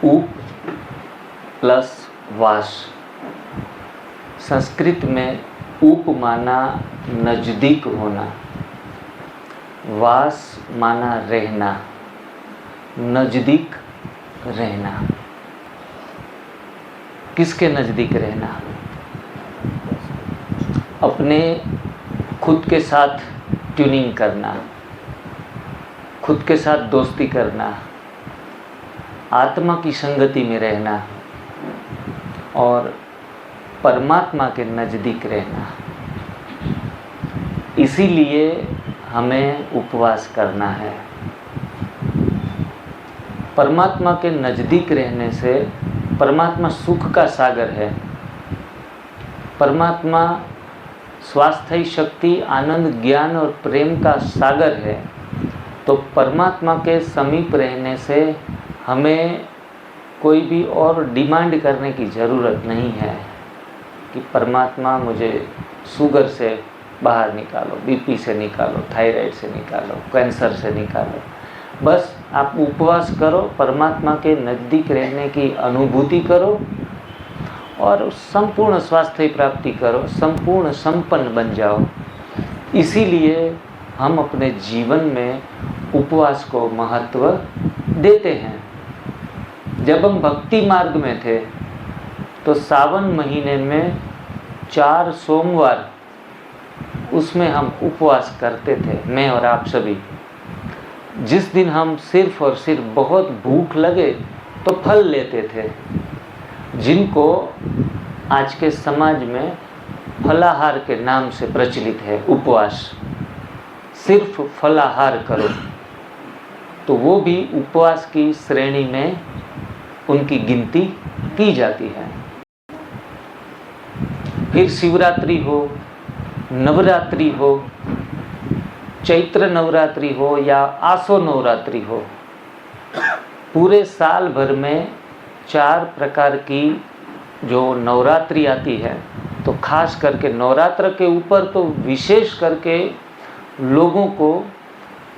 उप प्लस वास। संस्कृत में उप माना नज़दीक होना, वास माना रहना, नज़दीक रहना। किसके नज़दीक रहना? अपने खुद के साथ ट्यूनिंग करना, खुद के साथ दोस्ती करना, आत्मा की संगति में रहना और परमात्मा के नज़दीक रहना। इसीलिए हमें उपवास करना है। परमात्मा के नज़दीक रहने से, परमात्मा सुख का सागर है, परमात्मा स्वास्थ्य, शक्ति, आनंद, ज्ञान और प्रेम का सागर है। तो परमात्मा के समीप रहने से हमें कोई भी और डिमांड करने की ज़रूरत नहीं है कि परमात्मा मुझे शुगर से बाहर निकालो, बीपी से निकालो, थायराइड से निकालो, कैंसर से निकालो। बस आप उपवास करो, परमात्मा के नज़दीक रहने की अनुभूति करो और संपूर्ण स्वास्थ्य प्राप्ति करो, संपूर्ण संपन्न बन जाओ। इसीलिए हम अपने जीवन में उपवास को महत्व देते हैं। जब हम भक्ति मार्ग में थे तो सावन महीने में 4 सोमवार उसमें हम उपवास करते थे, मैं और आप सभी। जिस दिन हम सिर्फ और सिर्फ बहुत भूख लगे तो फल लेते थे, जिनको आज के समाज में फलाहार के नाम से प्रचलित है उपवास। सिर्फ फलाहार करो, तो वो भी उपवास की श्रेणी में उनकी गिनती की जाती है। फिर शिवरात्रि हो, नवरात्रि हो, चैत्र नवरात्रि हो या आसो नवरात्रि हो, पूरे साल भर में 4 प्रकार की जो नवरात्रि आती है, तो खास करके नवरात्र के ऊपर तो विशेष करके लोगों को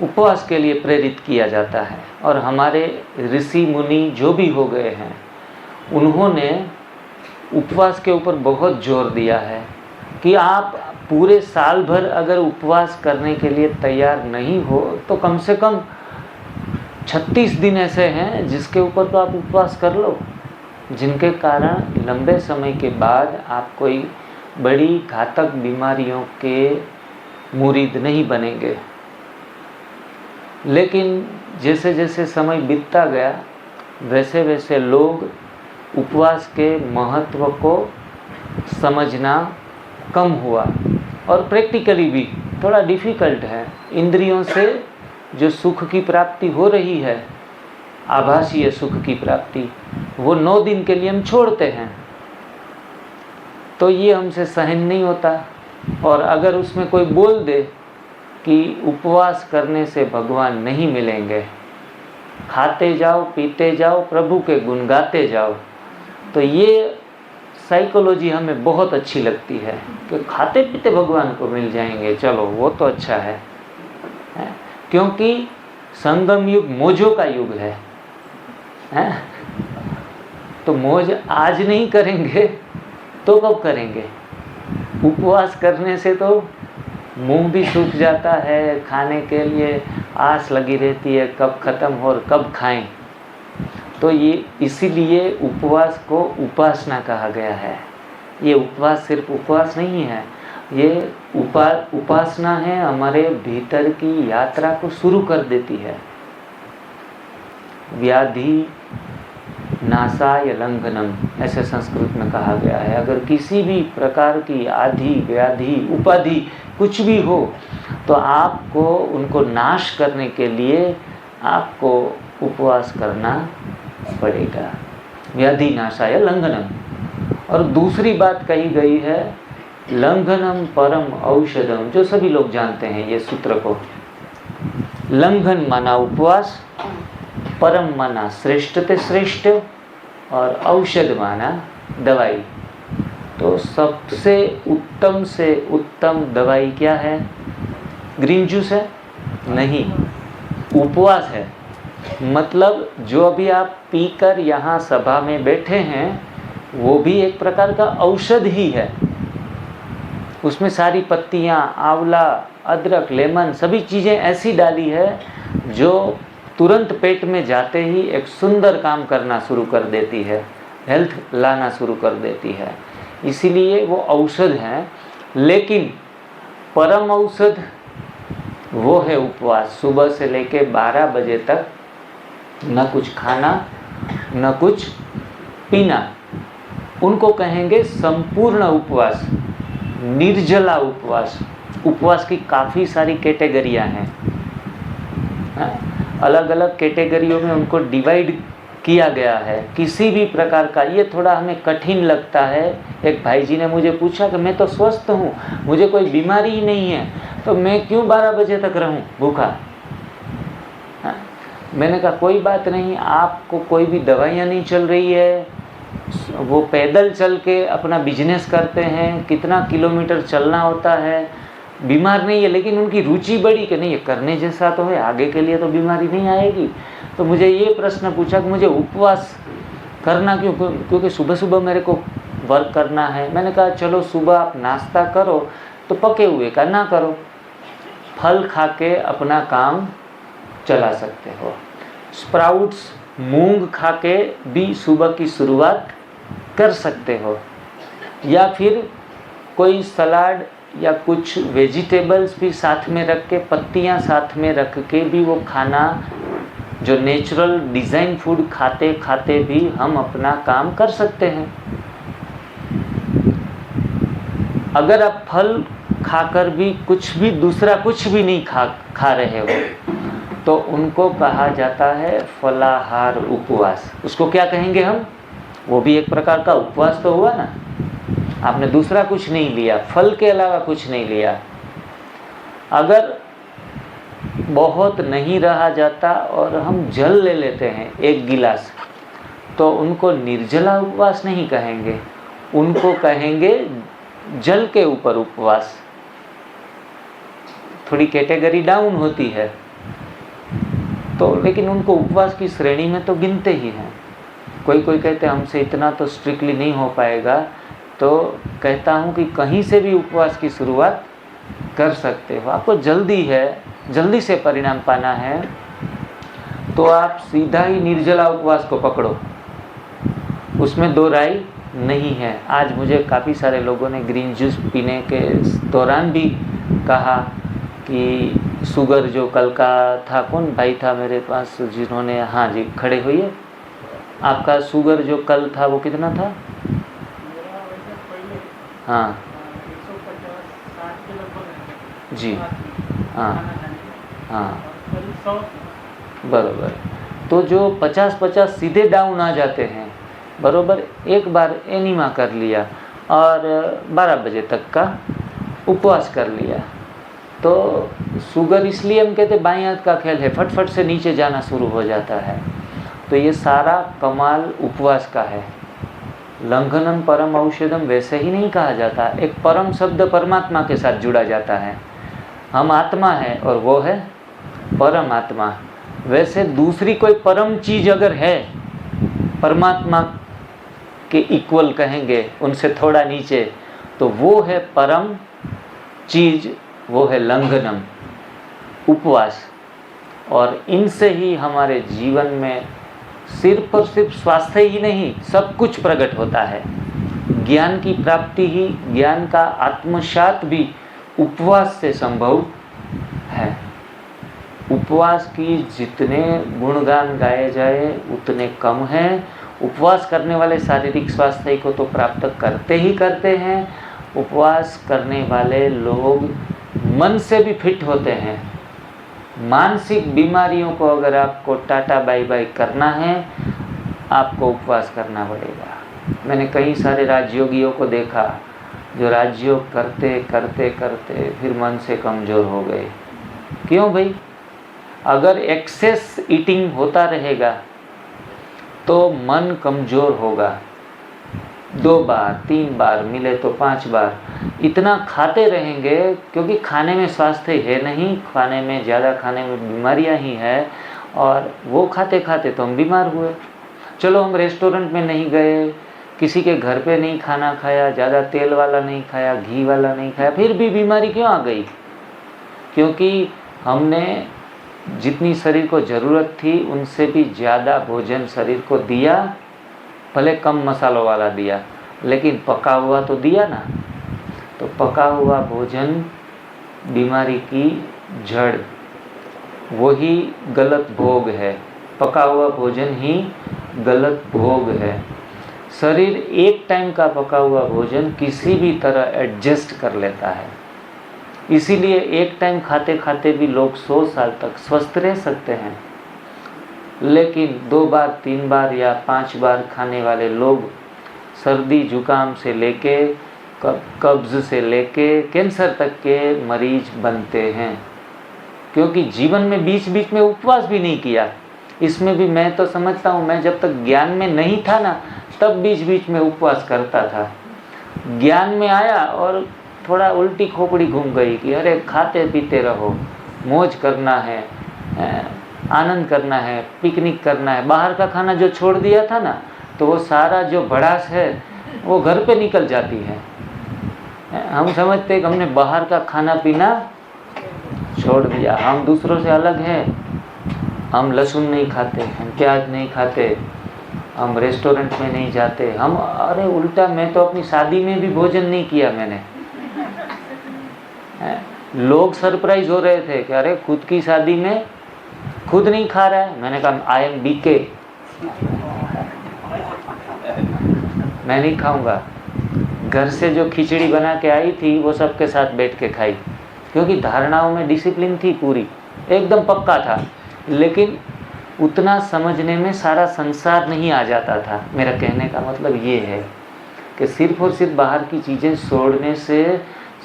उपवास के लिए प्रेरित किया जाता है। और हमारे ऋषि मुनि जो भी हो गए हैं, उन्होंने उपवास के ऊपर बहुत जोर दिया है कि आप पूरे साल भर अगर उपवास करने के लिए तैयार नहीं हो तो कम से कम 36 दिन ऐसे हैं जिसके ऊपर तो आप उपवास कर लो, जिनके कारण लंबे समय के बाद आप कोई बड़ी घातक बीमारियों के मुरीद नहीं बनेंगे। लेकिन जैसे जैसे समय बीतता गया, वैसे वैसे लोग उपवास के महत्व को समझना कम हुआ और प्रैक्टिकली भी थोड़ा डिफ़िकल्ट है। इंद्रियों से जो सुख की प्राप्ति हो रही है, आभासीय सुख की प्राप्ति, वो 9 दिन के लिए हम छोड़ते हैं, तो ये हमसे सहन नहीं होता। और अगर उसमें कोई बोल दे कि उपवास करने से भगवान नहीं मिलेंगे, खाते जाओ, पीते जाओ, प्रभु के गुण गाते जाओ, तो ये साइकोलॉजी हमें बहुत अच्छी लगती है कि खाते पीते भगवान को मिल जाएंगे, चलो वो तो अच्छा है। क्योंकि संगम युग मौजों का युग है। तो मौज आज नहीं करेंगे तो कब करेंगे? उपवास करने से तो मुंह भी सूख जाता है, खाने के लिए आस लगी रहती है कब ख़त्म हो और कब खाएं। तो ये इसीलिए उपवास को उपासना कहा गया है। ये उपवास सिर्फ उपवास नहीं है, ये उपासना है, हमारे भीतर की यात्रा को शुरू कर देती है। व्याधि नाशाय लंघनम, ऐसे संस्कृत में कहा गया है। अगर किसी भी प्रकार की आधि, व्याधि, उपाधि कुछ भी हो, तो आपको उनको नाश करने के लिए आपको उपवास करना पड़ेगा। व्याधि नाशाय लंघनम। और दूसरी बात कही गई है, लंघनम परम औषधम, जो सभी लोग जानते हैं ये सूत्र को। लंघन माना उपवास, परम माना श्रेष्ठ ते श्रेष्ठ, और औषध माना दवाई। तो सबसे उत्तम दवाई क्या है? ग्रीन जूस है? नहीं, उपवास है। मतलब जो अभी आप पीकर यहाँ सभा में बैठे हैं वो भी एक प्रकार का औषध ही है। उसमें सारी पत्तियाँ, आंवला, अदरक, लेमन सभी चीज़ें ऐसी डाली है जो तुरंत पेट में जाते ही एक सुंदर काम करना शुरू कर देती है, हेल्थ लाना शुरू कर देती है। इसीलिए वो औषध हैं। लेकिन परम औषध वो है उपवास। सुबह से लेके 12 बजे तक न कुछ खाना न कुछ पीना, उनको कहेंगे संपूर्ण उपवास, निर्जला उपवास। उपवास की काफ़ी सारी कैटेगरियां हैं, अलग अलग कैटेगरियों में उनको डिवाइड किया गया है। किसी भी प्रकार का, ये थोड़ा हमें कठिन लगता है। एक भाई जी ने मुझे पूछा कि मैं तो स्वस्थ हूँ, मुझे कोई बीमारी ही नहीं है, तो मैं क्यों 12 बजे तक रहूँ भूखा। मैंने कहा कोई बात नहीं, आपको कोई भी दवाइयाँ नहीं चल रही है, वो पैदल चल के अपना बिजनेस करते हैं, कितना किलोमीटर चलना होता है, बीमार नहीं है, लेकिन उनकी रुचि बढ़ी कि नहीं ये करने जैसा तो है, आगे के लिए तो बीमारी नहीं आएगी। तो मुझे ये प्रश्न पूछा कि मुझे उपवास करना क्यों, क्योंकि सुबह सुबह मेरे को वर्क करना है। मैंने कहा चलो सुबह आप नाश्ता करो तो पके हुए का ना करो, फल खा के अपना काम चला सकते हो। स्प्राउट्स, मूंग खा के भी सुबह की शुरुआत कर सकते हो, या फिर कोई सलाद या कुछ वेजिटेबल्स भी साथ में रख के, पत्तियां साथ में रख के भी वो खाना, जो नेचुरल डिज़ाइन फूड खाते खाते भी हम अपना काम कर सकते हैं। अगर आप फल खाकर भी कुछ भी दूसरा कुछ भी नहीं खा रहे हो तो उनको कहा जाता है फलाहार उपवास। उसको क्या कहेंगे हम? वो भी एक प्रकार का उपवास तो हुआ ना। आपने दूसरा कुछ नहीं लिया, फल के अलावा कुछ नहीं लिया। अगर बहुत नहीं रहा जाता और हम जल ले लेते हैं 1 गिलास, तो उनको निर्जला उपवास नहीं कहेंगे, उनको कहेंगे जल के ऊपर उपवास। थोड़ी कैटेगरी डाउन होती है तो, लेकिन उनको उपवास की श्रेणी में तो गिनते ही हैं। कोई कहते हैं हमसे इतना तो स्ट्रिक्टली नहीं हो पाएगा, तो कहता हूँ कि कहीं से भी उपवास की शुरुआत कर सकते हो। आपको जल्दी है, जल्दी से परिणाम पाना है, तो आप सीधा ही निर्जला उपवास को पकड़ो, उसमें दो राय नहीं है। आज मुझे काफ़ी सारे लोगों ने ग्रीन जूस पीने के दौरान भी कहा कि शुगर जो कल का था, कौन भाई था मेरे पास जिन्होंने, हाँ जी खड़े होइए, आपका शुगर जो कल था वो कितना था? हाँ जी, हाँ हाँ बराबर। तो जो 50-50 सीधे डाउन आ जाते हैं, बराबर, एक बार एनीमा कर लिया और 12 बजे तक का उपवास कर लिया, तो शुगर, इसलिए हम कहते हैं बाएं हाथ का खेल है, फटफट से नीचे जाना शुरू हो जाता है। तो ये सारा कमाल उपवास का है। लंघनम परम औषधम वैसे ही नहीं कहा जाता। एक परम शब्द परमात्मा के साथ जुड़ा जाता है। हम आत्मा है और वो है परम आत्मा। वैसे दूसरी कोई परम चीज़ अगर है, परमात्मा के इक्वल कहेंगे, उनसे थोड़ा नीचे, तो वो है परम चीज़, वो है लंघनम, उपवास। और इनसे ही हमारे जीवन में सिर्फ और सिर्फ स्वास्थ्य ही नहीं, सब कुछ प्रकट होता है। ज्ञान की प्राप्ति ही, ज्ञान का आत्मसात भी उपवास से संभव है। उपवास की जितने गुणगान गाए जाए उतने कम हैं। उपवास करने वाले शारीरिक स्वास्थ्य को तो प्राप्त करते ही करते हैं। उपवास करने वाले लोग मन से भी फिट होते हैं। मानसिक बीमारियों को अगर आपको टाटा बाय बाय करना है, आपको उपवास करना पड़ेगा। मैंने कई सारे राजयोगियों को देखा जो राजयोग करते करते करते फिर मन से कमज़ोर हो गए। क्यों भाई? अगर एक्सेस ईटिंग होता रहेगा तो मन कमज़ोर होगा। 2 बार 3 बार मिले तो 5 बार इतना खाते रहेंगे, क्योंकि खाने में स्वास्थ्य है नहीं, खाने में ज़्यादा खाने में बीमारियां ही है। और वो खाते खाते तो हम बीमार हुए। चलो हम रेस्टोरेंट में नहीं गए, किसी के घर पे नहीं खाना खाया, ज़्यादा तेल वाला नहीं खाया, घी वाला नहीं खाया, फिर भी बीमारी क्यों आ गई? क्योंकि हमने जितनी शरीर को ज़रूरत थी उनसे भी ज़्यादा भोजन शरीर को दिया, भले कम मसालों वाला दिया, लेकिन पका हुआ तो दिया ना। तो पका हुआ भोजन बीमारी की जड़, वही गलत भोग है। पका हुआ भोजन ही गलत भोग है। शरीर एक टाइम का पका हुआ भोजन किसी भी तरह एडजस्ट कर लेता है। इसीलिए एक टाइम खाते खाते भी लोग 100 साल तक स्वस्थ रह सकते हैं, लेकिन 2 बार 3 बार या 5 बार खाने वाले लोग सर्दी जुकाम से लेके कब्ज से लेके कैंसर तक के मरीज बनते हैं, क्योंकि जीवन में बीच बीच में उपवास भी नहीं किया। इसमें भी मैं तो समझता हूँ, मैं जब तक ज्ञान में नहीं था ना, तब बीच बीच में उपवास करता था। ज्ञान में आया और थोड़ा उल्टी खोपड़ी घूम गई कि अरे खाते पीते रहो, मौज करना है, आनंद करना है, पिकनिक करना है। बाहर का खाना जो छोड़ दिया था ना, तो वो सारा जो भड़ास है वो घर पे निकल जाती है। हम समझते कि हमने बाहर का खाना पीना छोड़ दिया, हम दूसरों से अलग हैं, हम लहसुन नहीं खाते, हम प्याज नहीं खाते, हम रेस्टोरेंट में नहीं जाते, हम अरे उल्टा मैं तो अपनी शादी में भी भोजन नहीं किया मैंने। लोग सरप्राइज हो रहे थे कि अरे खुद की शादी में खुद नहीं खा रहा है। मैंने कहा आई एम बीके, मैं नहीं खाऊंगा। घर से जो खिचड़ी बना के आई थी वो सबके साथ बैठ के खाई, क्योंकि धारणाओं में डिसिप्लिन थी पूरी, एकदम पक्का था। लेकिन उतना समझने में सारा संसार नहीं आ जाता था। मेरा कहने का मतलब ये है कि सिर्फ और सिर्फ बाहर की चीज़ें छोड़ने से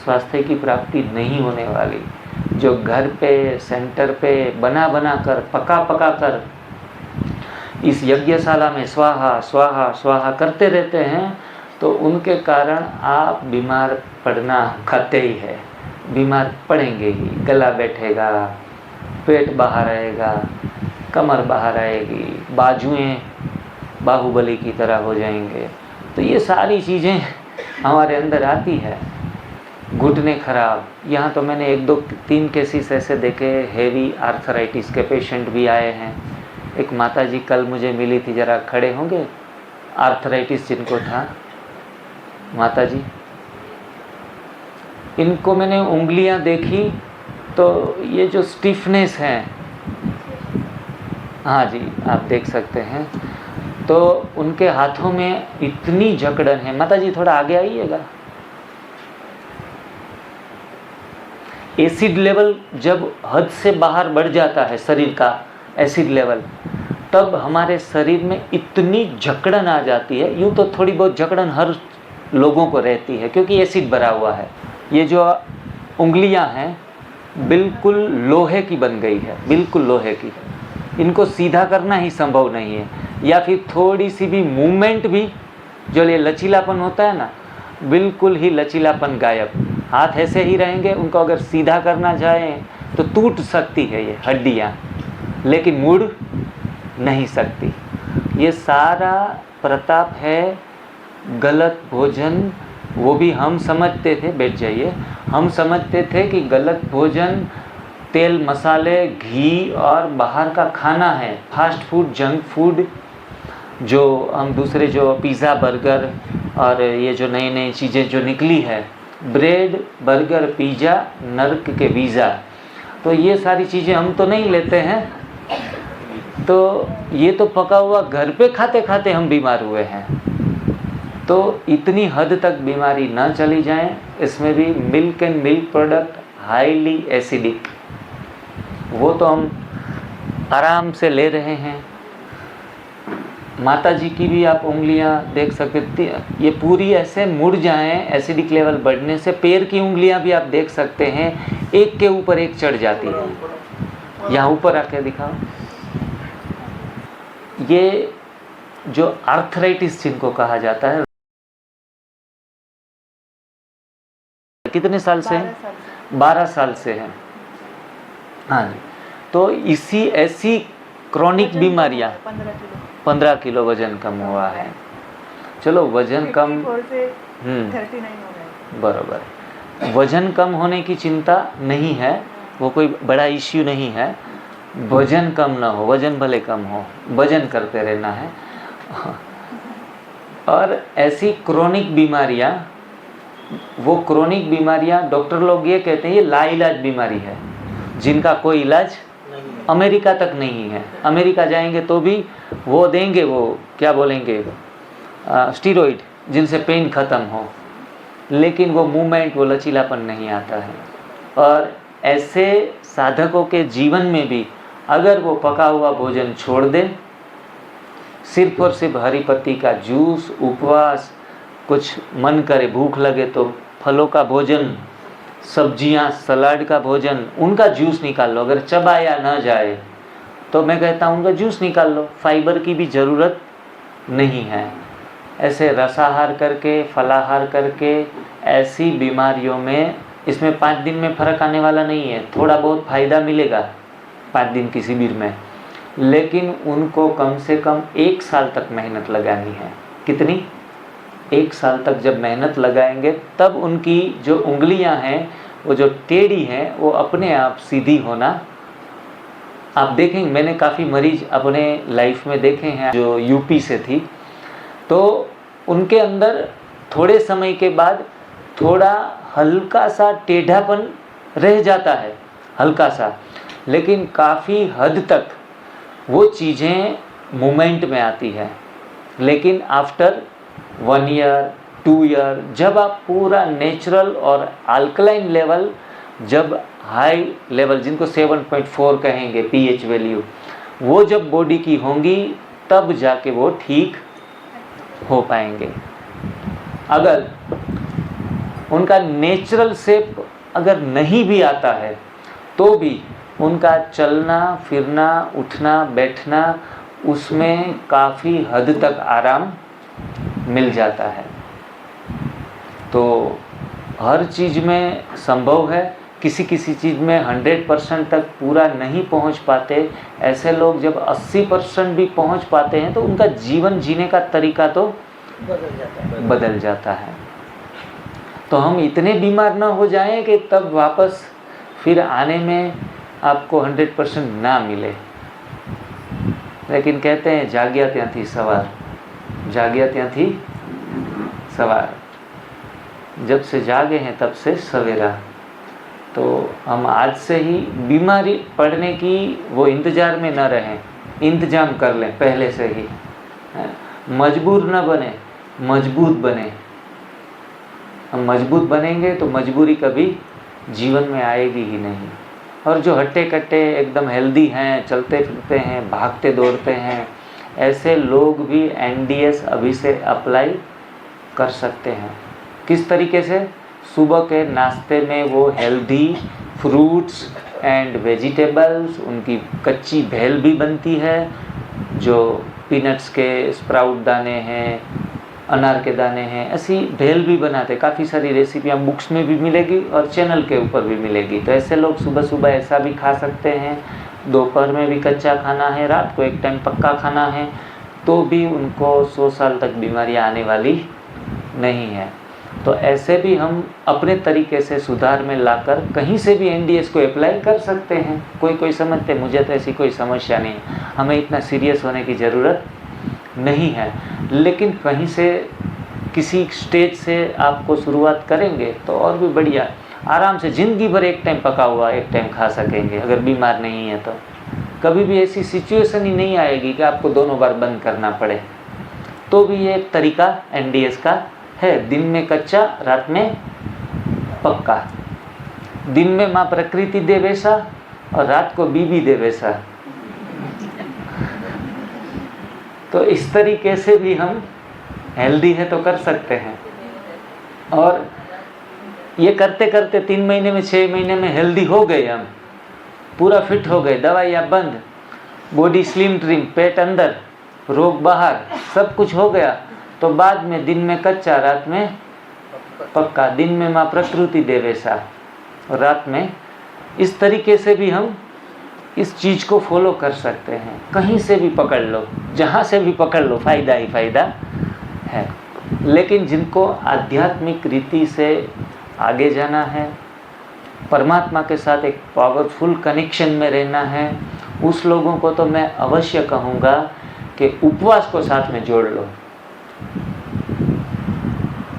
स्वास्थ्य की प्राप्ति नहीं होने वाली। जो घर पे सेंटर पे बना बना कर पका पका कर इस यज्ञशाला में स्वाहा स्वाहा स्वाहा करते रहते हैं, तो उनके कारण आप बीमार पड़ना खाते ही है, बीमार पड़ेंगे ही। गला बैठेगा, पेट बाहर आएगा, कमर बाहर आएगी, बाजुएं बाहुबली की तरह हो जाएंगे। तो ये सारी चीज़ें हमारे अंदर आती है। घुटने खराब, यहाँ तो मैंने 1-2-3 केसेस ऐसे देखे, हेवी आर्थराइटिस के पेशेंट भी आए हैं। एक माता जी कल मुझे मिली थी, जरा खड़े होंगे? आर्थराइटिस जिनको था, माता जी, इनको मैंने उंगलियां देखी तो ये जो स्टिफनेस है, हाँ जी आप देख सकते हैं, तो उनके हाथों में इतनी जकड़न है। माता जी थोड़ा आगे आइएगा। एसिड लेवल जब हद से बाहर बढ़ जाता है शरीर का एसिड लेवल, तब हमारे शरीर में इतनी जकड़न आ जाती है। यूँ तो थोड़ी बहुत जकड़न हर लोगों को रहती है, क्योंकि एसिड भरा हुआ है। ये जो उंगलियां हैं बिल्कुल लोहे की बन गई है, बिल्कुल लोहे की। इनको सीधा करना ही संभव नहीं है, या फिर थोड़ी सी भी मूवमेंट भी, जो ये लचीलापन होता है ना, बिल्कुल ही लचीलापन गायब। हाथ ऐसे ही रहेंगे, उनको अगर सीधा करना चाहें तो टूट सकती है ये हड्डियाँ, लेकिन मुड़ नहीं सकती। ये सारा प्रताप है गलत भोजन। वो भी हम समझते थे, बैठ जाइए, हम समझते थे कि गलत भोजन तेल मसाले घी और बाहर का खाना है, फास्ट फूड जंक फूड, जो हम दूसरे जो पिज़्ज़ा बर्गर और ये जो नई नई चीज़ें जो निकली है, ब्रेड बर्गर पिज़्ज़ा नर्क के वीज़ा, तो ये सारी चीज़ें हम तो नहीं लेते हैं। तो ये तो पका हुआ घर पे खाते खाते हम बीमार हुए हैं। तो इतनी हद तक बीमारी ना चली जाए। इसमें भी milk and milk product highly acidic, वो तो हम आराम से ले रहे हैं। माता जी की भी आप उंगलियां देख सकते, ये पूरी ऐसे मुड़ जाएं एसिडिक लेवल बढ़ने से। पैर की उंगलियां भी आप देख सकते हैं, एक के ऊपर एक चढ़ जाती है। यहाँ ऊपर आके दिखाओ। ये जो आर्थराइटिस जिनको कहा जाता है, कितने साल से है? 12 साल से है। हाँ जी। तो इसी ऐसी क्रॉनिक बीमारियां 15 किलो वजन कम हुआ है। चलो वजन कम 39 हो गया। बराबर, वजन कम होने की चिंता नहीं है, वो कोई बड़ा इश्यू नहीं है। वजन कम ना हो, वजन भले कम हो, वजन करते रहना है। और ऐसी क्रोनिक बीमारियां, वो क्रोनिक बीमारियां डॉक्टर लोग ये कहते हैं ये लाइलाज बीमारी है, जिनका कोई इलाज अमेरिका तक नहीं है। अमेरिका जाएंगे तो भी वो देंगे, वो क्या बोलेंगे, स्टीरॉइड, जिनसे पेन ख़त्म हो, लेकिन वो मूवमेंट, वो लचीलापन नहीं आता है। और ऐसे साधकों के जीवन में भी अगर वो पका हुआ भोजन छोड़ दे, सिर्फ और सिर्फ हरी पत्ती का जूस, उपवास, कुछ मन करे, भूख लगे तो फलों का भोजन, सब्जियां, सलाद का भोजन, उनका जूस निकाल लो। अगर चबाया ना जाए तो मैं कहता हूँ उनका जूस निकाल लो, फाइबर की भी ज़रूरत नहीं है। ऐसे रसाहार करके, फलाहार करके, ऐसी बीमारियों में, इसमें 5 दिन में फ़र्क आने वाला नहीं है। थोड़ा बहुत फ़ायदा मिलेगा 5 दिन की शिविर में, लेकिन उनको कम से कम 1 साल तक मेहनत लगानी है। कितनी? 1 साल तक जब मेहनत लगाएंगे तब उनकी जो उंगलियां हैं, वो जो टेढ़ी हैं, वो अपने आप सीधी होना आप देखेंगे। मैंने काफ़ी मरीज अपने लाइफ में देखे हैं जो यूपी से थी, तो उनके अंदर थोड़े समय के बाद थोड़ा हल्का सा टेढ़ापन रह जाता है, हल्का सा, लेकिन काफ़ी हद तक वो चीज़ें मूवमेंट में आती है। लेकिन आफ्टर 1 ईयर, 2 ईयर, जब आप पूरा नेचुरल और अल्कलाइन लेवल, जब हाई लेवल, जिनको 7.4 कहेंगे पीएच वैल्यू, वो जब बॉडी की होंगी, तब जाके वो ठीक हो पाएंगे। अगर उनका नेचुरल शेप अगर नहीं भी आता है तो भी उनका चलना फिरना, उठना बैठना, उसमें काफ़ी हद तक आराम मिल जाता है। तो हर चीज़ में संभव है, किसी किसी चीज़ में 100% तक पूरा नहीं पहुंच पाते। ऐसे लोग जब 80% भी पहुंच पाते हैं तो उनका जीवन जीने का तरीका तो बदल जाता है। तो हम इतने बीमार ना हो जाएं कि तब वापस फिर आने में आपको 100% ना मिले। लेकिन कहते हैं जाग्या ત્યાં थी सवार, जाग्या ત્યાં थी सवार, जब से जागे हैं तब से सवेरा। तो हम आज से ही बीमारी पड़ने की वो इंतज़ार में न रहें, इंतजाम कर लें पहले से ही। मजबूर न बने, मजबूत बने। हम मजबूत बनेंगे तो मजबूरी कभी जीवन में आएगी ही नहीं। और जो हट्टे कट्टे एकदम हेल्दी हैं, चलते फिरते हैं, भागते दौड़ते हैं, ऐसे लोग भी एनडीएस अभी से अप्लाई कर सकते हैं। किस तरीके से? सुबह के नाश्ते में वो हेल्दी फ्रूट्स एंड वेजिटेबल्स, उनकी कच्ची भेल भी बनती है, जो पीनट्स के स्प्राउट दाने हैं, अनार के दाने हैं, ऐसी भेल भी बनाते। काफ़ी सारी रेसिपियाँ बुक्स में भी मिलेगी और चैनल के ऊपर भी मिलेगी। तो ऐसे लोग सुबह सुबह ऐसा भी खा सकते हैं। दोपहर में भी कच्चा खाना है, रात को एक टाइम पक्का खाना है, तो भी उनको 100 साल तक बीमारियाँ आने वाली नहीं है। तो ऐसे भी हम अपने तरीके से सुधार में लाकर कहीं से भी एनडीएस को अप्लाई कर सकते हैं। कोई समझते मुझे तो ऐसी कोई समस्या नहीं, हमें इतना सीरियस होने की ज़रूरत नहीं है। लेकिन कहीं से किसी स्टेज से आपको शुरुआत करेंगे तो और भी बढ़िया, आराम से ज़िंदगी भर एक टाइम पका हुआ एक टाइम खा सकेंगे। अगर बीमार नहीं है तो कभी भी ऐसी सिचुएशन ही नहीं आएगी कि आपको दोनों बार बंद करना पड़े। तो भी ये एक तरीका एनडीएस का है, दिन में कच्चा, रात में पक्का। दिन में माँ प्रकृति दे वैसा और रात को बीबी दे वैसा। तो इस तरीके से भी हम हेल्दी है तो कर सकते हैं। और ये करते करते 3 महीने में 6 महीने में हेल्दी हो गए, हम पूरा फिट हो गए, दवाइयाँ बंद, बॉडी स्लिम ट्रिम, पेट अंदर, रोग बाहर, सब कुछ हो गया, तो बाद में दिन में कच्चा, रात में पक्का। दिन में माँ प्रकृति दे वैसा और रात में, इस तरीके से भी हम इस चीज़ को फॉलो कर सकते हैं। कहीं से भी पकड़ लो, जहाँ से भी पकड़ लो, फ़ायदा ही फ़ायदा है। लेकिन जिनको आध्यात्मिक रीति से आगे जाना है, परमात्मा के साथ एक पावरफुल कनेक्शन में रहना है, उस लोगों को तो मैं अवश्य कहूँगा कि उपवास को साथ में जोड़ लो।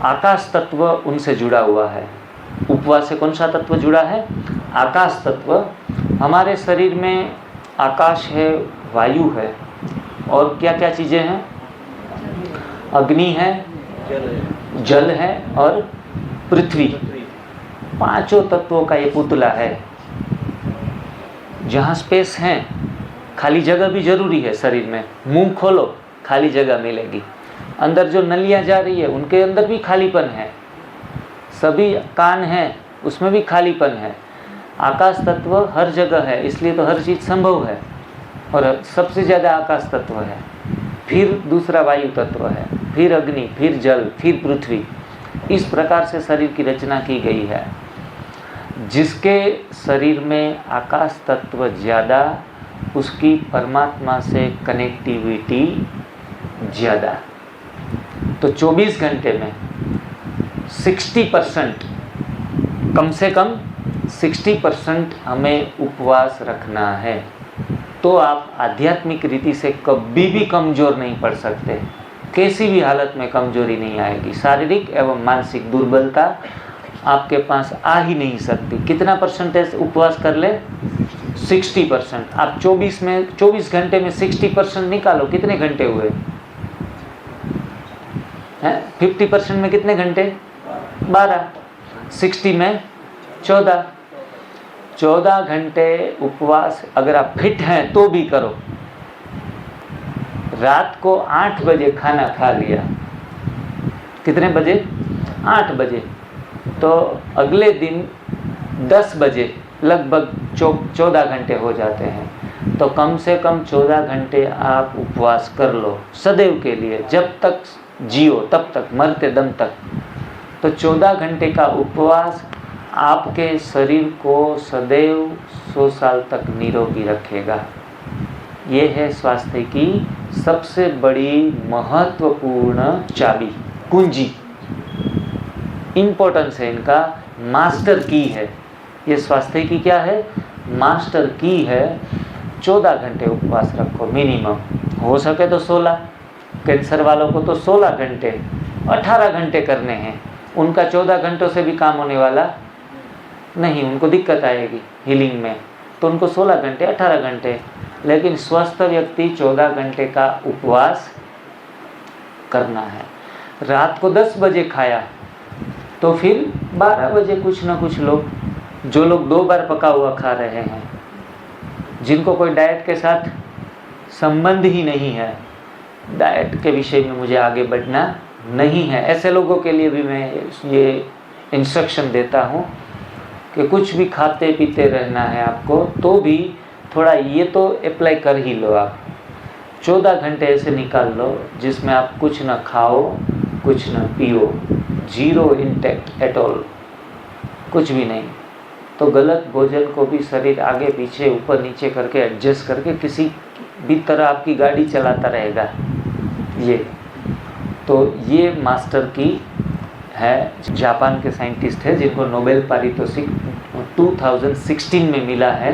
आकाश तत्व उनसे जुड़ा हुआ है। उपवास से कौन सा तत्व जुड़ा है? आकाश तत्व। हमारे शरीर में आकाश है, वायु है, और क्या क्या चीज़ें हैं? अग्नि है, जल है और पृथ्वी। पांचों तत्वों का ये पुतला है। जहाँ स्पेस है, खाली जगह भी जरूरी है शरीर में। मुंह खोलो, खाली जगह मिलेगी। अंदर जो नलियाँ जा रही है उनके अंदर भी खालीपन है। सभी कान हैं, उसमें भी खालीपन है। आकाश तत्व हर जगह है, इसलिए तो हर चीज़ संभव है, और सबसे ज़्यादा आकाश तत्व है। फिर दूसरा वायु तत्व है, फिर अग्नि, फिर जल, फिर पृथ्वी। इस प्रकार से शरीर की रचना की गई है। जिसके शरीर में आकाश तत्व ज़्यादा, उसकी परमात्मा से कनेक्टिविटी ज़्यादा। तो 24 घंटे में 60%, कम से कम 60% हमें उपवास रखना है। तो आप आध्यात्मिक रीति से कभी भी कमज़ोर नहीं पड़ सकते। कैसी भी हालत में कमजोरी नहीं आएगी। शारीरिक एवं मानसिक दुर्बलता आपके पास आ ही नहीं सकती। कितना परसेंटेज उपवास कर ले? 60%। आप 24 घंटे में 60% निकालो, कितने घंटे हुए हैं? 50% में कितने घंटे? 12। 60 में 14 घंटे उपवास। अगर आप फिट हैं तो भी करो। रात को 8 बजे खाना खा लिया, कितने बजे? 8 बजे। तो अगले दिन 10 बजे लगभग 14 घंटे हो जाते हैं। तो कम से कम 14 घंटे आप उपवास कर लो सदैव के लिए, जब तक जियो तब तक, मरते दम तक। तो 14 घंटे का उपवास आपके शरीर को सदैव 100 साल तक निरोगी रखेगा। ये है स्वास्थ्य की सबसे बड़ी महत्वपूर्ण चाबी, कुंजी। इम्पोर्टेंस है इनका, मास्टर की है। ये स्वास्थ्य की क्या है? मास्टर की है। 14 घंटे उपवास रखो मिनिमम, हो सके तो 16। कैंसर वालों को तो 16 घंटे, 18 घंटे करने हैं। उनका 14 घंटों से भी काम होने वाला नहीं, उनको दिक्कत आएगी हीलिंग में। तो उनको 16 घंटे, 18 घंटे। लेकिन स्वस्थ व्यक्ति 14 घंटे का उपवास करना है। रात को 10 बजे खाया तो फिर 12 बजे कुछ ना कुछ लोग, जो लोग 2 बार पका हुआ खा रहे हैं, जिनको कोई डाइट के साथ संबंध ही नहीं है, डाइट के विषय में मुझे आगे बढ़ना नहीं है, ऐसे लोगों के लिए भी मैं ये इंस्ट्रक्शन देता हूँ कि कुछ भी खाते पीते रहना है आपको, तो भी थोड़ा ये तो अप्लाई कर ही लो। आप 14 घंटे ऐसे निकाल लो जिसमें आप कुछ ना खाओ, कुछ ना पियो, जीरो इंटेक्ट एट ऑल, कुछ भी नहीं। तो गलत भोजन को भी शरीर आगे पीछे ऊपर नीचे करके एडजस्ट करके किसी भी तरह आपकी गाड़ी चलाता रहेगा। ये मास्टर की है, जापान के साइंटिस्ट है जिनको नोबेल पारितोषिक 2016 में मिला है।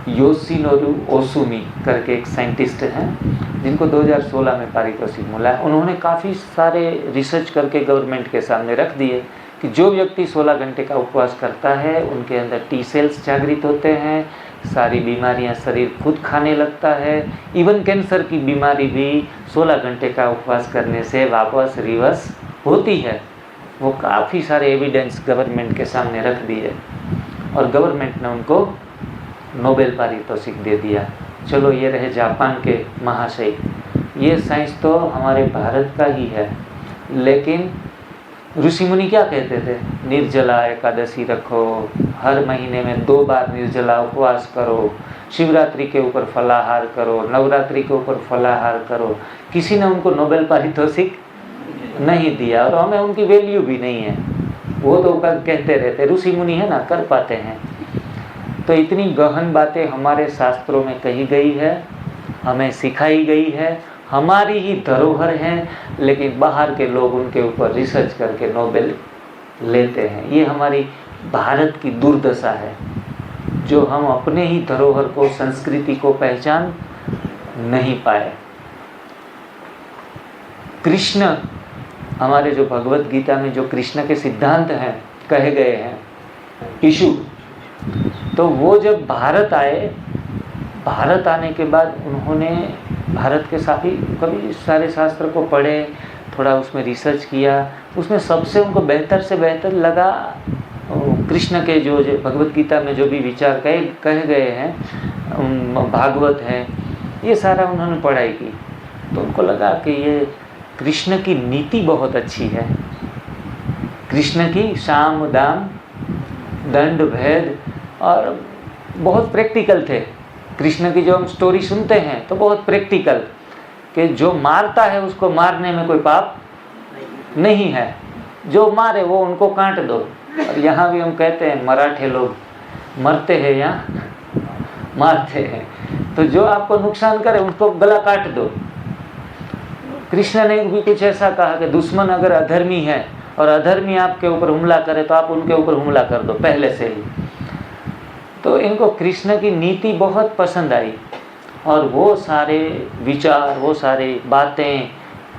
योशिनोरू ओसुमी करके एक साइंटिस्ट हैं जिनको 2016 में पारितोषिक मिला है। उन्होंने काफ़ी सारे रिसर्च करके गवर्नमेंट के सामने रख दिए कि जो व्यक्ति 16 घंटे का उपवास करता है उनके अंदर टी सेल्स जागृत होते हैं, सारी बीमारियां शरीर खुद खाने लगता है। इवन कैंसर की बीमारी भी 16 घंटे का उपवास करने से वापस रिवर्स होती है। वो काफ़ी सारे एविडेंस गवर्नमेंट के सामने रख दिए और गवर्नमेंट ने उनको नोबेल पारितोषिक दे दिया। चलो, ये रहे जापान के महाशय। ये साइंस तो हमारे भारत का ही है, लेकिन ऋषि मुनि क्या कहते थे? निर्जला एकादशी रखो, हर महीने में 2 बार निर्जला उपवास करो, शिवरात्रि के ऊपर फलाहार करो, नवरात्रि के ऊपर फलाहार करो। किसी ने उनको नोबेल पारितोषिक नहीं दिया और हमें उनकी वैल्यू भी नहीं है। वो तो कहते रहते, ऋषि मुनि है ना, कर पाते हैं। तो इतनी गहन बातें हमारे शास्त्रों में कही गई है, हमें सिखाई गई है, हमारी ही धरोहर हैं, लेकिन बाहर के लोग उनके ऊपर रिसर्च करके नोबेल लेते हैं। ये हमारी भारत की दुर्दशा है, जो हम अपने ही धरोहर को, संस्कृति को पहचान नहीं पाए। कृष्ण, हमारे जो भगवत गीता में जो कृष्ण के सिद्धांत हैं, कहे गए हैं, यीशु, तो वो जब भारत आए, भारत आने के बाद उन्होंने भारत के कभी सारे शास्त्र को पढ़े, थोड़ा उसमें रिसर्च किया, उसमें सबसे उनको बेहतर से बेहतर लगा कृष्ण के जो भगवत गीता में जो भी विचार कहे गए हैं, भागवत है, ये सारा उन्होंने पढ़ाई की। तो उनको लगा कि ये कृष्ण की नीति बहुत अच्छी है, कृष्ण की साम दाम दंड भेद, और बहुत प्रैक्टिकल थे। कृष्ण की जो हम स्टोरी सुनते हैं तो बहुत प्रैक्टिकल, कि जो मारता है उसको मारने में कोई पाप नहीं है, जो मारे वो उनको काट दो। और यहाँ भी हम कहते हैं, मराठे लोग मरते हैं या मारते हैं, तो जो आपको नुकसान करे उसको गला काट दो। कृष्ण ने भी कुछ ऐसा कहा कि दुश्मन अगर अधर्मी है और अधर्मी आपके ऊपर हमला करे तो आप उनके ऊपर हमला कर दो पहले से ही। तो इनको कृष्ण की नीति बहुत पसंद आई, और वो सारे विचार, वो सारी बातें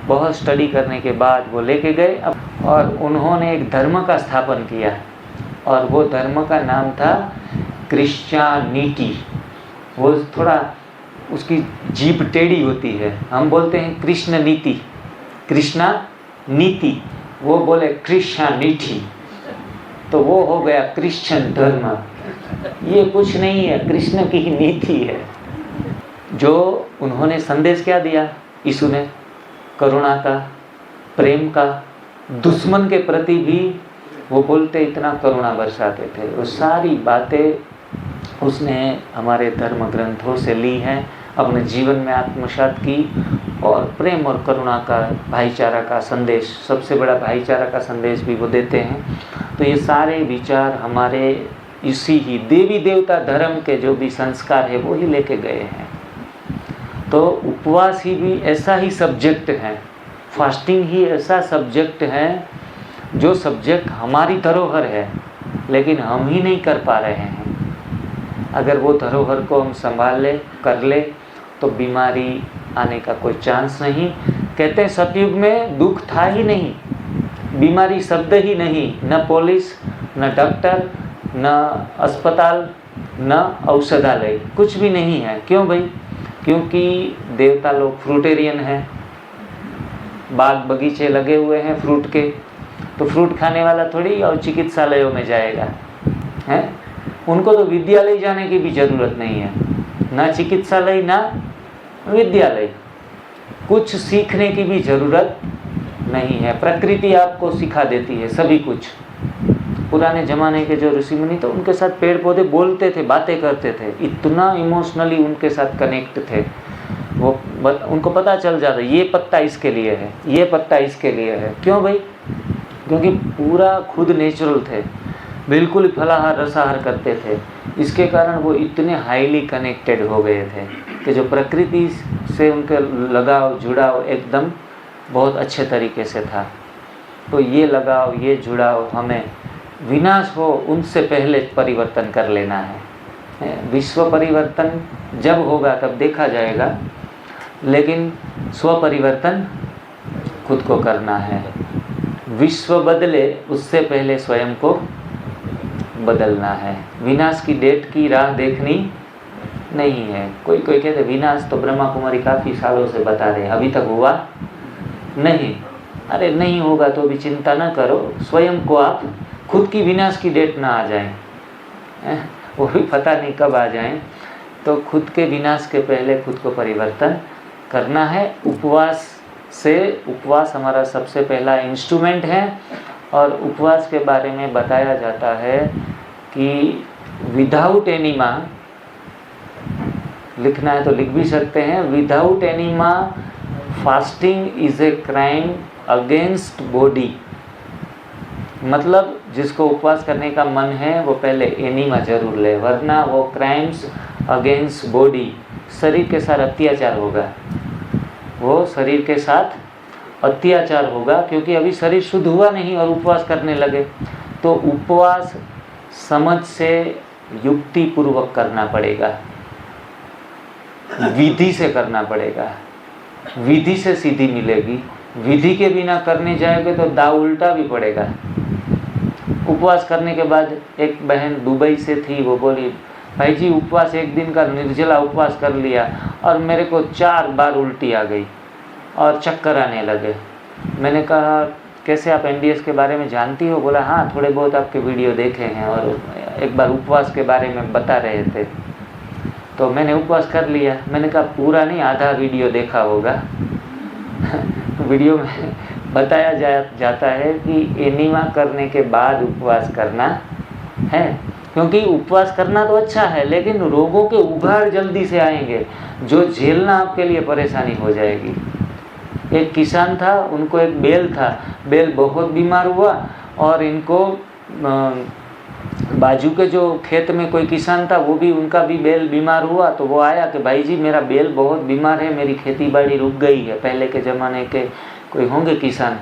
बहुत स्टडी करने के बाद वो लेके गए, और उन्होंने एक धर्म का स्थापन किया, और वो धर्म का नाम था क्रिश्चियनिटी। वो थोड़ा उसकी जीभ टेढ़ी होती है, हम बोलते हैं कृष्ण नीति, कृष्णा नीति, वो बोले क्रिश्चियनिटी, तो वो हो गया क्रिश्चियन धर्म। ये कुछ नहीं है, कृष्ण की ही नीति है। जो उन्होंने संदेश क्या दिया यीशु ने, करुणा का, प्रेम का, दुश्मन के प्रति भी वो बोलते इतना करुणा बरसाते थे। वो सारी बातें उसने हमारे धर्म ग्रंथों से ली हैं, अपने जीवन में आत्मसात की, और प्रेम और करुणा का, भाईचारा का संदेश, सबसे बड़ा भाईचारा का संदेश भी वो देते हैं। तो ये सारे विचार हमारे इसी ही देवी देवता धर्म के जो भी संस्कार है वो ही लेके गए हैं। तो उपवास ही भी ऐसा ही सब्जेक्ट है, फास्टिंग ही ऐसा सब्जेक्ट है, जो सब्जेक्ट हमारी धरोहर है, लेकिन हम ही नहीं कर पा रहे हैं। अगर वो धरोहर को हम संभाल ले, कर ले, तो बीमारी आने का कोई चांस नहीं। कहते हैं सतयुग में दुख था ही नहीं, बीमारी शब्द ही नहीं, न पुलिस, न डॉक्टर, न अस्पताल, न औषधालय, कुछ भी नहीं है। क्यों भाई? क्योंकि देवता लोग फ्रूटेरियन हैं, बाग बगीचे लगे हुए हैं फ्रूट के, तो फ्रूट खाने वाला थोड़ी और चिकित्सालयों में जाएगा, हैं? उनको तो विद्यालय जाने की भी ज़रूरत नहीं है, ना चिकित्सालय ना विद्यालय, कुछ सीखने की भी ज़रूरत नहीं है। प्रकृति आपको सिखा देती है सभी कुछ। पुराने ज़माने के जो ऋषि मुनि थे, उनके साथ पेड़ पौधे बोलते थे, बातें करते थे, इतना इमोशनली उनके साथ कनेक्ट थे। वो उनको पता चल जाता ये पत्ता इसके लिए है, ये पत्ता इसके लिए है। क्यों भाई? क्योंकि पूरा खुद नेचुरल थे, बिल्कुल फलाहार रसाहार करते थे। इसके कारण वो इतने हाईली कनेक्टेड हो गए थे कि जो प्रकृति से उनके लगाव जुड़ाव एकदम बहुत अच्छे तरीके से था। तो ये लगाव, ये जुड़ाव हमें विनाश हो उनसे पहले परिवर्तन कर लेना है। विश्व परिवर्तन जब होगा तब देखा जाएगा, लेकिन स्व परिवर्तन खुद को करना है। विश्व बदले उससे पहले स्वयं को बदलना है। विनाश की डेट की राह देखनी नहीं है। कोई कोई कहते विनाश तो ब्रह्मा कुमारी काफ़ी सालों से बता रहे, अभी तक हुआ नहीं। अरे नहीं होगा तो भी चिंता न करो, स्वयं को आप खुद की विनाश की डेट ना आ जाए, वो भी पता नहीं कब आ जाए। तो खुद के विनाश के पहले खुद को परिवर्तन करना है। उपवास हमारा सबसे पहला इंस्ट्रूमेंट है। और उपवास के बारे में बताया जाता है कि विदाउट एनीमा, लिखना है तो लिख भी सकते हैं, without enema fasting is a crime against body. मतलब जिसको उपवास करने का मन है वो पहले एनीमा जरूर ले, वरना वो क्राइम्स अगेंस्ट बॉडी, शरीर के साथ अत्याचार होगा, वो शरीर के साथ अत्याचार होगा, क्योंकि अभी शरीर शुद्ध हुआ नहीं और उपवास करने लगे। तो उपवास समझ से युक्ति पूर्वक करना पड़ेगा, विधि से करना पड़ेगा, विधि से सीधी मिलेगी। विधि के बिना करने जाएंगे तो दाव उल्टा भी पड़ेगा। उपवास करने के बाद एक बहन दुबई से थी, वो बोली भाई जी उपवास एक दिन का निर्जला उपवास कर लिया और मेरे को 4 बार उल्टी आ गई और चक्कर आने लगे। मैंने कहा कैसे, आप एनडीएस के बारे में जानती हो? बोला हाँ, थोड़े बहुत आपके वीडियो देखे हैं और एक बार उपवास के बारे में बता रहे थे तो मैंने उपवास कर लिया। मैंने कहा पूरा नहीं, आधा वीडियो देखा होगा। वीडियो में बताया जाता है कि एनीमा करने के बाद उपवास करना है, क्योंकि उपवास करना तो अच्छा है लेकिन रोगों के उभार जल्दी से आएंगे जो झेलना आपके लिए परेशानी हो जाएगी। एक किसान था, उनको एक बैल था, बैल बहुत बीमार हुआ और इनको बाजू के जो खेत में कोई किसान था वो भी, उनका भी बैल बीमार हुआ। तो वो आया कि भाई जी मेरा बैल बहुत बीमार है, मेरी खेती बाड़ी रुक गई है। पहले के ज़माने के कोई होंगे किसान,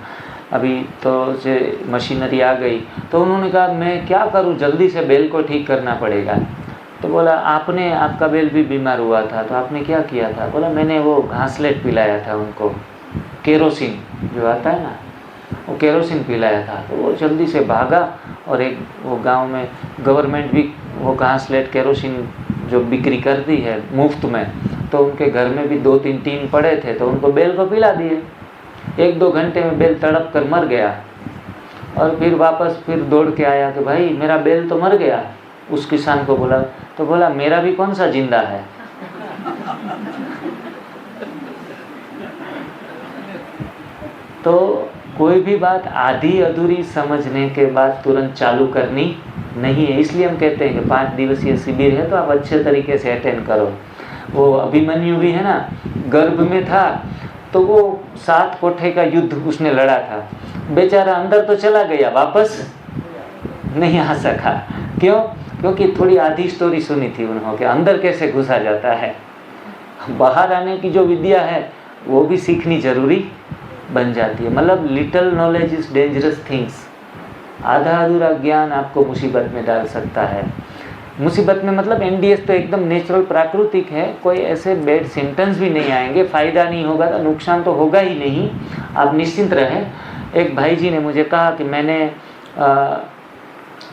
अभी तो से मशीनरी आ गई। तो उन्होंने कहा मैं क्या करूं, जल्दी से बैल को ठीक करना पड़ेगा। तो बोला आपका बैल भी बीमार हुआ था तो आपने क्या किया था? बोला मैंने वो घासलेट पिलाया था उनको, केरोसिन जो आता है ना, वो केरोसिन पिलाया था। तो वो जल्दी से भागा और एक वो गांव में गवर्नमेंट भी वो घासलेट केरोसिन जो बिक्री करती है मुफ्त में, तो उनके घर में भी 2-3 टीन पड़े थे तो उनको बैल को पिला दिए। 1-2 घंटे में बैल तड़प कर मर गया और फिर वापस फिर दौड़ के आया कि भाई मेरा बैल तो मर गया। उस किसान को बोला, तो बोला मेरा भी कौन सा जिंदा है। तो कोई भी बात आधी अधूरी समझने के बाद तुरंत चालू करनी नहीं है। इसलिए हम कहते हैं कि 5 दिवसीय शिविर है तो आप अच्छे तरीके से अटेंड करो। वो अभिमन्यु भी है ना, गर्भ में था तो वो 7 कोठे का युद्ध उसने लड़ा था, बेचारा अंदर तो चला गया, वापस नहीं आ सका। क्यों? क्योंकि थोड़ी आधी स्टोरी सुनी थी उन्होंने कि अंदर कैसे घुसा जाता है। बाहर आने की जो विद्या है वो भी सीखनी जरूरी बन जाती है। मतलब little knowledge is dangerous things. आधा अधूरा ज्ञान आपको मुसीबत में डाल सकता है। मुसीबत में मतलब एनडीएस तो एकदम नेचुरल प्राकृतिक है, कोई ऐसे बैड सिम्टम्स भी नहीं आएंगे, फ़ायदा नहीं होगा तो नुकसान तो होगा ही नहीं, आप निश्चिंत रहें। एक भाई जी ने मुझे कहा कि मैंने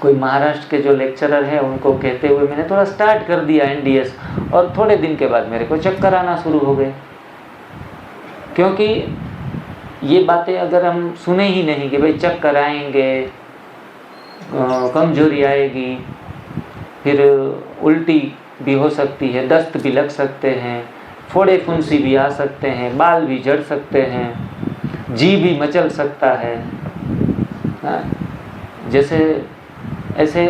कोई महाराष्ट्र के जो लेक्चरर हैं उनको कहते हुए मैंने थोड़ा स्टार्ट कर दिया एनडीएस और थोड़े दिन के बाद मेरे को चक्कर आना शुरू हो गए। क्योंकि ये बातें अगर हम सुने ही नहीं कि भाई चक्कर आएंगे, कमजोरी आएगी, फिर उल्टी भी हो सकती है, दस्त भी लग सकते हैं, फोड़े फुंसी भी आ सकते हैं, बाल भी झड़ सकते हैं, जी भी मचल सकता है। जैसे ऐसे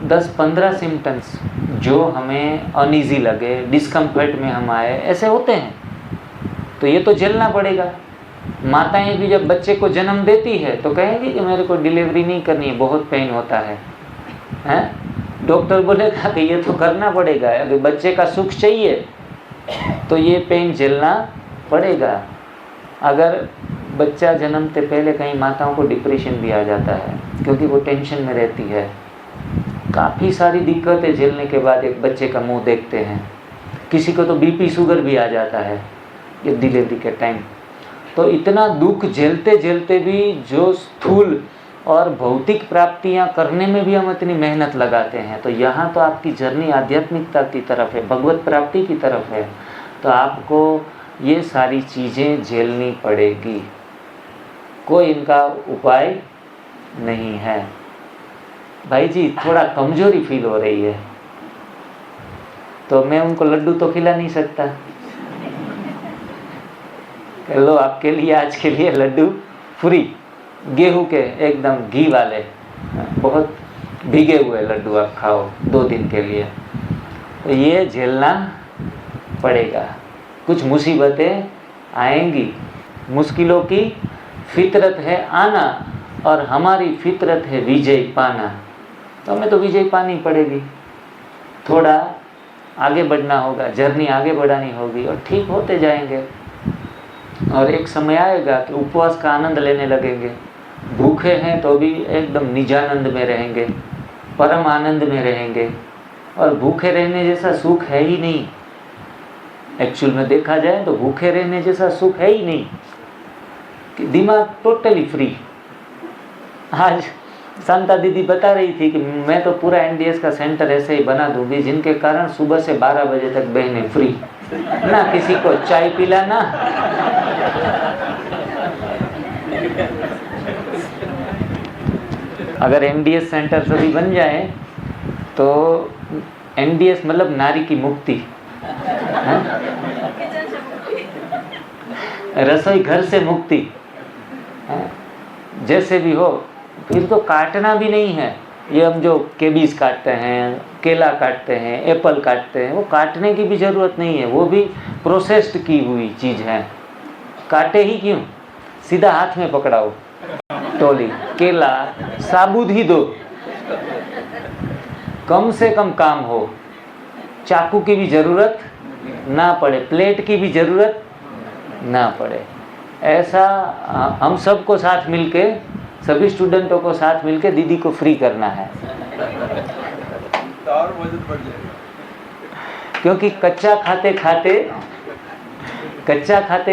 10-15 सिम्टम्स जो हमें अनईजी लगे, डिस्कम्फर्ट में हम आए, ऐसे होते हैं। तो ये तो झेलना पड़ेगा। माताएं भी जब बच्चे को जन्म देती है तो कहेंगी कि मेरे को डिलीवरी नहीं करनी है, बहुत पेन होता है, हैं? डॉक्टर बोलेगा कि ये तो करना पड़ेगा, अगर बच्चे का सुख चाहिए तो ये पेन झेलना पड़ेगा। अगर बच्चा जन्मते पहले कहीं माताओं को डिप्रेशन भी आ जाता है क्योंकि वो टेंशन में रहती है। काफ़ी सारी दिक्कतें झेलने के बाद एक बच्चे का मुंह देखते हैं। किसी को तो बीपी शुगर भी आ जाता है ये डिलीवरी के टाइम। तो इतना दुख झेलते झेलते भी जो स्थूल और भौतिक प्राप्तियां करने में भी हम इतनी मेहनत लगाते हैं, तो यहाँ तो आपकी जर्नी आध्यात्मिकता की तरफ है, भगवत प्राप्ति की तरफ है। तो आपको ये सारी चीज़ें झेलनी पड़ेगी, कोई इनका उपाय नहीं है। भाई जी थोड़ा कमजोरी फील हो रही है तो मैं उनको लड्डू तो खिला नहीं सकता। लो आपके लिए आज के लिए लड्डू फ्री, गेहूं के एकदम घी वाले, बहुत भीगे हुए लड्डू आप खाओ 2 दिन के लिए। तो ये झेलना पड़ेगा, कुछ मुसीबतें आएंगी, मुश्किलों की फितरत है आना, और हमारी फितरत है विजय पाना, तो हमें तो विजय पानी पड़ेगी। थोड़ा आगे बढ़ना होगा, जर्नी आगे बढ़ानी होगी और ठीक होते जाएंगे। और एक समय आएगा कि उपवास का आनंद लेने लगेंगे। भूखे हैं तो भी एकदम निजानंद में रहेंगे, परम आनंद में रहेंगे। और भूखे रहने जैसा सुख है ही नहीं। एक्चुअल में देखा जाए तो भूखे रहने जैसा सुख है ही नहीं, कि दिमाग टोटली फ्री। आज शांता दीदी बता रही थी कि मैं तो पूरा एनडीएस का सेंटर ऐसे ही बना दूंगी जिनके कारण सुबह से 12 बजे तक बहनें फ्री, ना किसी को चाय पिलाना, अगर एनडीएस सेंटर सभी बन जाए तो एनडीएस मतलब नारी की मुक्ति, रसोई घर से मुक्ति, जैसे भी हो। फिर तो काटना भी नहीं है। ये हम जो केबीज काटते हैं, केला काटते हैं, एप्पल काटते हैं, वो काटने की भी ज़रूरत नहीं है, वो भी प्रोसेस्ड की हुई चीज़ है। काटे ही क्यों, सीधा हाथ में पकड़ाओ तोली, केला साबुत ही दो, कम से कम काम हो, चाकू की भी ज़रूरत ना पड़े, प्लेट की भी ज़रूरत ना पड़े। ऐसा हम सबको साथ मिलके, सभी स्टूडेंटों को साथ मिलके दीदी को फ्री करना है। क्योंकि कच्चा खाते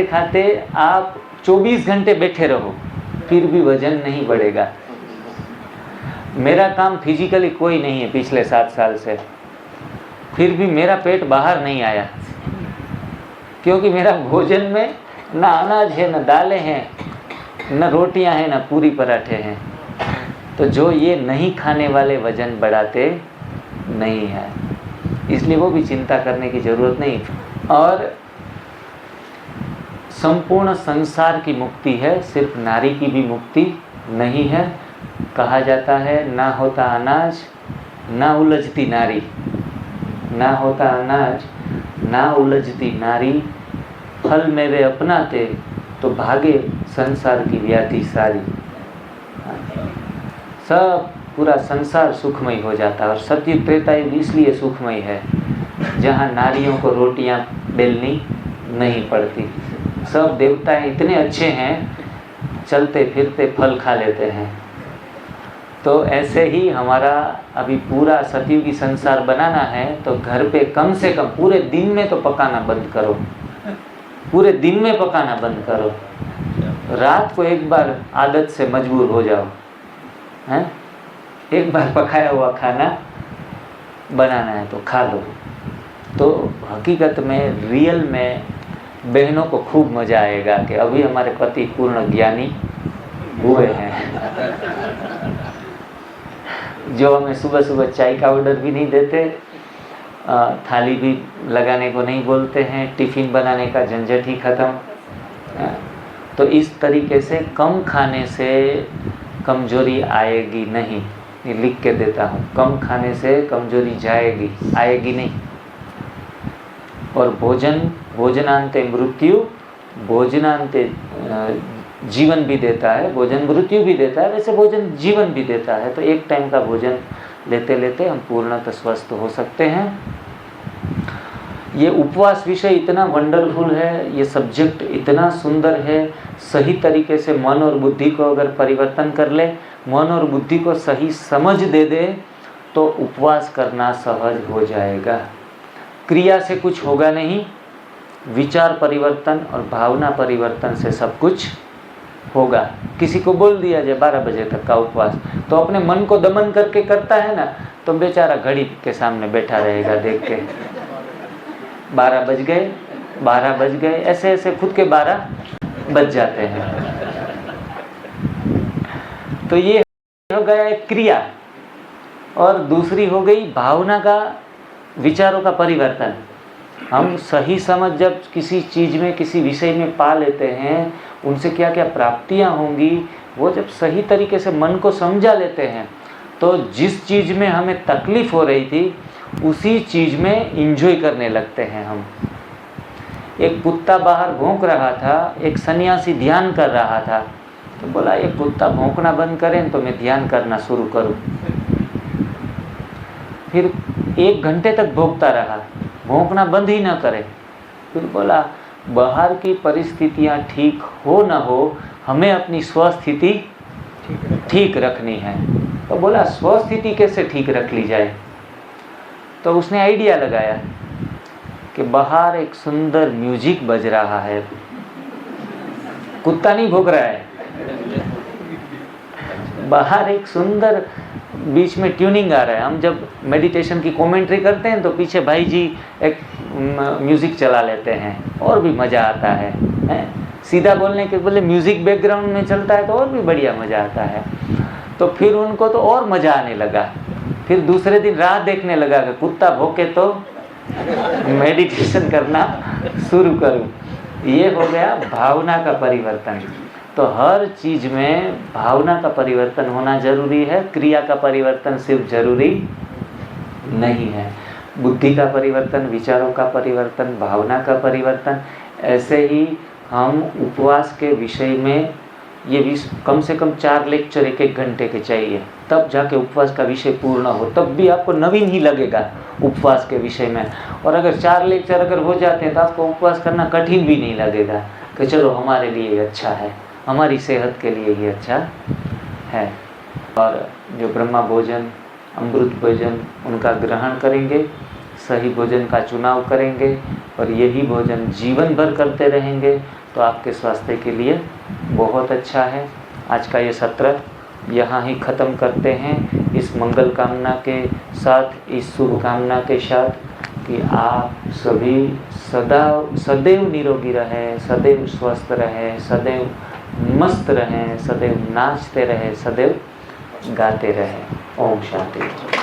खाते आप 24 घंटे बैठे रहो फिर भी वजन नहीं बढ़ेगा। मेरा काम फिजिकली कोई नहीं है पिछले 7 साल से, फिर भी मेरा पेट बाहर नहीं आया, क्योंकि मेरा भोजन में ना अनाज है, ना दालें हैं, न रोटियां हैं, ना पूरी पराठे हैं। तो जो ये नहीं खाने वाले वजन बढ़ाते नहीं है, इसलिए वो भी चिंता करने की ज़रूरत नहीं। और संपूर्ण संसार की मुक्ति है, सिर्फ नारी की भी मुक्ति नहीं है। कहा जाता है ना होता अनाज ना उलझती नारी, ना होता अनाज ना उलझती नारी, फल में वे अपनाते तो भागे संसार की व्याधि सारी। सब पूरा संसार सुखमय हो जाता है। और सतयुग त्रेता युग इसलिए सुखमय है जहाँ नारियों को रोटियां बेलनी नहीं पड़ती। सब देवताएं इतने अच्छे हैं, चलते फिरते फल खा लेते हैं। तो ऐसे ही हमारा अभी पूरा सतयुगी संसार बनाना है तो घर पे कम से कम पूरे दिन में तो पकाना बंद करो, पूरे दिन में पकाना बंद करो। रात को एक बार आदत से मजबूर हो जाओ, हैं? एक बार पकाया हुआ खाना बनाना है तो खा लो। तो हकीकत में रियल में बहनों को खूब मज़ा आएगा कि अभी हमारे पति पूर्ण ज्ञानी हुए हैं, जो हमें सुबह सुबह चाय का ऑर्डर भी नहीं देते, थाली भी लगाने को नहीं बोलते हैं, टिफ़िन बनाने का झंझट ही ख़त्म। तो इस तरीके से कम खाने से कमजोरी आएगी नहीं, ये लिख के देता हूँ। कम खाने से कमजोरी जाएगी, आएगी नहीं। और भोजनांते मृत्यु, भोजनांते जीवन भी देता है, भोजन मृत्यु भी देता है, वैसे भोजन जीवन भी देता है। तो एक टाइम का भोजन लेते लेते हम पूर्णतः स्वस्थ हो सकते हैं। ये उपवास विषय इतना वंडरफुल है, ये सब्जेक्ट इतना सुंदर है। सही तरीके से मन और बुद्धि को अगर परिवर्तन कर ले, मन और बुद्धि को सही समझ दे दे, तो उपवास करना सहज हो जाएगा। क्रिया से कुछ होगा नहीं, विचार परिवर्तन और भावना परिवर्तन से सब कुछ होगा। किसी को बोल दिया जाए 12 बजे तक का उपवास, तो अपने मन को दमन करके करता है ना, तो बेचारा घड़ी के सामने बैठा रहेगा देख के, 12 बज गए, 12 बज गए, ऐसे ऐसे खुद के 12 बज जाते हैं। तो ये हो गया एक क्रिया, और दूसरी हो गई भावना का, विचारों का परिवर्तन। हम सही समझ जब किसी चीज़ में, किसी विषय में पा लेते हैं, उनसे क्या क्या प्राप्तियां होंगी, वो जब सही तरीके से मन को समझा लेते हैं, तो जिस चीज़ में हमें तकलीफ़ हो रही थी उसी चीज़ में एंजॉय करने लगते हैं हम। एक कुत्ता बाहर भौंक रहा था, एक सन्यासी ध्यान कर रहा था, तो बोला ये कुत्ता भौंकना बंद करें तो मैं ध्यान करना शुरू करूं। फिर 1 घंटे तक भौंकता रहा, भौंकना बंद ही ना करे। फिर बोला बाहर की परिस्थितियां ठीक हो न हो, हमें अपनी स्वस्थिति ठीक रखनी है। तो बोला स्वस्थिति कैसे ठीक रख ली जाए? तो उसने आइडिया लगाया कि बाहर एक सुंदर म्यूजिक बज रहा है, कुत्ता नहीं भौंक रहा है, बाहर एक सुंदर बीच में ट्यूनिंग आ रहा है। हम जब मेडिटेशन की कमेंट्री करते हैं तो पीछे भाई जी एक म्यूजिक चला लेते हैं और भी मज़ा आता है, सीधा बोलने के बदले म्यूजिक बैकग्राउंड में चलता है तो और भी बढ़िया मज़ा आता है। तो फिर उनको तो और मज़ा आने लगा। फिर दूसरे दिन राह देखने लगा कि कुत्ता भौंके तो मेडिटेशन करना शुरू करूं। ये हो गया भावना का परिवर्तन। तो हर चीज़ में भावना का परिवर्तन होना जरूरी है, क्रिया का परिवर्तन सिर्फ जरूरी नहीं है। बुद्धि का परिवर्तन, विचारों का परिवर्तन, भावना का परिवर्तन। ऐसे ही हम उपवास के विषय में ये कम से कम 4 लेक्चर 1-1 घंटे के चाहिए, तब जाके उपवास का विषय पूर्ण हो। तब भी आपको नवीन ही लगेगा उपवास के विषय में। और अगर 4 लेक्चर अगर हो जाते हैं तो आपको उपवास करना कठिन भी नहीं लगेगा कि चलो हमारे लिए ये अच्छा है, हमारी सेहत के लिए ये अच्छा है। और जो ब्रह्मा भोजन, अमृत भोजन, उनका ग्रहण करेंगे, सही भोजन का चुनाव करेंगे और यही भोजन जीवन भर करते रहेंगे तो आपके स्वास्थ्य के लिए बहुत अच्छा है। आज का ये सत्र यहाँ ही ख़त्म करते हैं इस मंगल कामना के साथ, इस शुभ कामना के साथ कि आप सभी सदैव निरोगी रहें, सदैव स्वस्थ रहें, सदैव मस्त रहें, सदैव नाचते रहें, सदैव गाते रहें। ओम शांति।